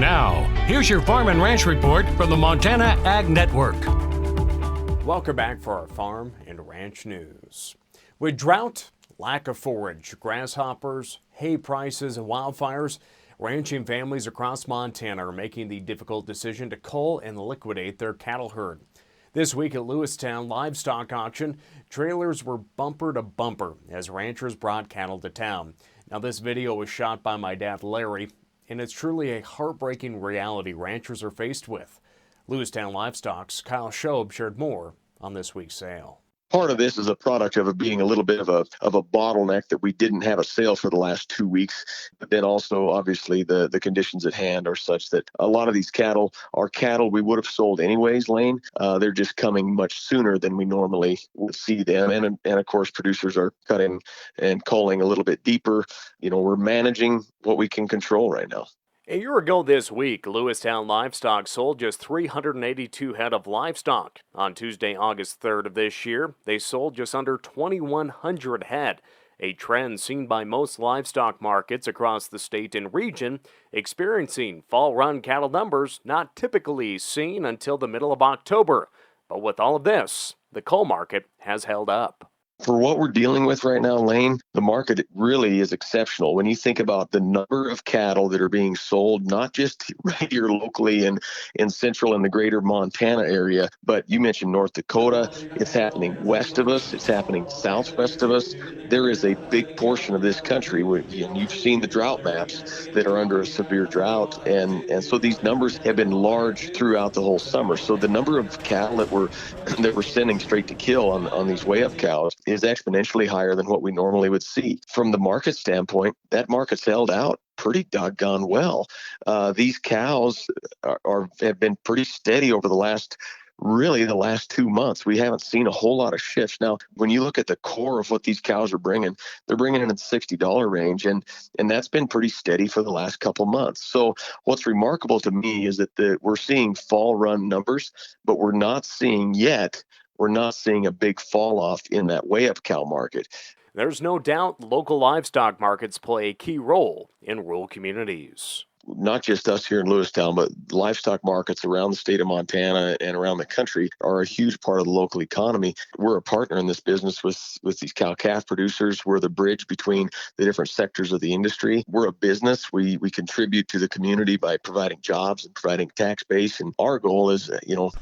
Now, here's your Farm and Ranch Report from the Montana Ag Network. Welcome back for our Farm and Ranch News. With drought, lack of forage, grasshoppers, hay prices, and wildfires, ranching families across Montana are making the difficult decision to cull and liquidate their cattle herd. This week at Lewistown Livestock Auction, trailers were bumper to bumper as ranchers brought cattle to town. Now, this video was shot by my dad, Larry, and it's truly a heartbreaking reality ranchers are faced with. Lewistown Livestock's Kyle Shobe shared more on this week's sale. Part of this is a product of it being a little bit of a bottleneck that we didn't have a sale for the last 2 weeks. But then also, obviously, the conditions at hand are such that a lot of these cattle are cattle we would have sold anyways, Lane. They're just coming much sooner than we normally would see them. And of course, producers are cutting and culling a little bit deeper. You know, we're managing what we can control right now. A year ago this week, Lewistown Livestock sold just 382 head of livestock. On Tuesday, August 3rd of this year, they sold just under 2,100 head, a trend seen by most livestock markets across the state and region, experiencing fall run cattle numbers not typically seen until the middle of October. But with all of this, the cull market has held up. For what we're dealing with right now, Lane, the market really is exceptional. When you think about the number of cattle that are being sold, not just right here locally in central and the greater Montana area, but you mentioned North Dakota. It's happening west of us. It's happening southwest of us. There is a big portion of this country, and you've seen the drought maps, that are under a severe drought. And so these numbers have been large throughout the whole summer. So the number of cattle that we're sending straight to kill on these weigh-up cows is exponentially higher than what we normally would see. From the market standpoint, that market's held out pretty doggone well. These cows have been pretty steady over the last 2 months. We haven't seen a whole lot of shifts. Now, when you look at the core of what these cows are bringing, they're bringing in the $60 range, and that's been pretty steady for the last couple months. So what's remarkable to me is that we're seeing fall run numbers, but we're not seeing a big fall off in that weigh-up cow market. There's no doubt local livestock markets play a key role in rural communities. Not just us here in Lewistown, but livestock markets around the state of Montana and around the country are a huge part of the local economy. We're a partner in this business with these cow-calf producers. We're the bridge between the different sectors of the industry. We're a business. We contribute to the community by providing jobs and providing tax base. And our goal is,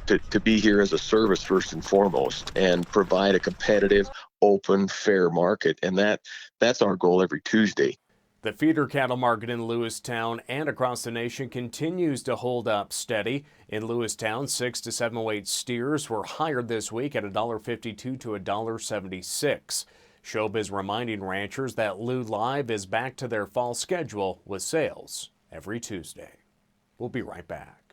to be here as a service first and foremost and provide a competitive, open, fair market. And that's our goal every Tuesday. The feeder cattle market in Lewistown and across the nation continues to hold up steady. In Lewistown, 6 to 7 weight steers were higher this week at $1.52 to $1.76. Shobe is reminding ranchers that Lew Live is back to their fall schedule with sales every Tuesday. We'll be right back.